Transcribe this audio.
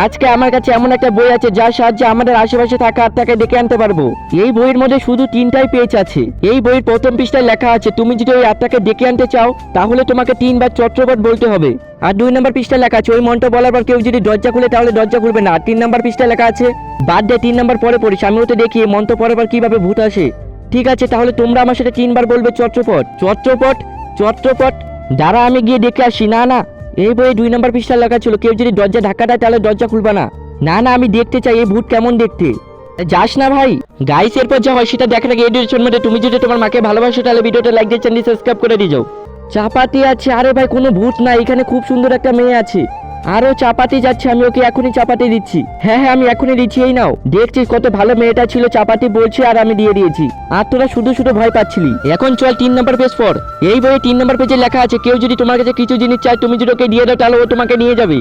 আজকে আমার কাছে এমন একটা বই আছে যার সাহায্যে আমাদের আশেপাশে থাকা আত্মাকে ডেকে আনতে পারবো। এই বইয়ের মধ্যে শুধু 3টাই পেজ আছে। এই বইয়ের প্রথম পৃষ্ঠায় লেখা আছে তুমি যদি ওই আত্মাকে ডেকে আনতে চাও তাহলে তোমাকে 3বার চট্টপট বলতে হবে। আর 2 নম্বর পৃষ্ঠায় লেখা আছে ওই মন্ত্র বলার পর কেউ যদি দরজা খুলে তাহলে দরজা খুলবে না। 3 নম্বর পৃষ্ঠায় লেখা আছে বাদ দে 3 নম্বর পরে পড়িস, আমি ওতে দেখি মন্ত্র পড়ার পর কিভাবে ভূত আসে। ঠিক আছে, তাহলে তোমরা আমার সাথে 3বার বলবে চট্টপট চট্টপট চট্টপট। দ্বারা আমি গিয়ে দেখে আসি। না না, এই বইয়ে 2 নম্বর পৃষ্ঠায় লেখা ছিল কেউ যদি দরজা ধাক্কা দেয় তাহলে দরজা খুলবে না। না না, আমি দেখতে চাই এই ভূত কেমন দেখতে। যাস না ভাই। গাইস, এরপর যা হয় সেটা দেখার আগে এডিশন মধ্যে তুমি যদি তোমার মাকে ভালোবাসো তাহলে ভিডিওটা লাইক দিয়ে চ্যানেল সাবস্ক্রাইব করে দিয়ে যাও। চাপাতি আছে। আরে ভাই, কোনো ভূত না, এখানে খুব সুন্দর একটা মেয়ে আছে। আরো চাপাতি যাচ্ছে, আমি ওকে এখনই চাপাতি দিচ্ছি। হ্যাঁ হ্যাঁ, আমি এখনই দিচ্ছি। এই নাও। দেখছিস কত ভালো মেয়েটা ছিল, চাপাতি বলছে আর আমি দিয়ে দিয়েছি। আর তোরা শুধু শুধু ভয় পাচ্ছিলি। এখন চল 3 নম্বর পেজ পড়। এই বইয়ে 3 নম্বর পেজে লেখা আছে কেউ যদি তোমার কাছে কিছু জিনিস চায় তুমি যদি ওকে দিয়ে দাও তাহলে ও তোমাকে নিয়ে যাবে।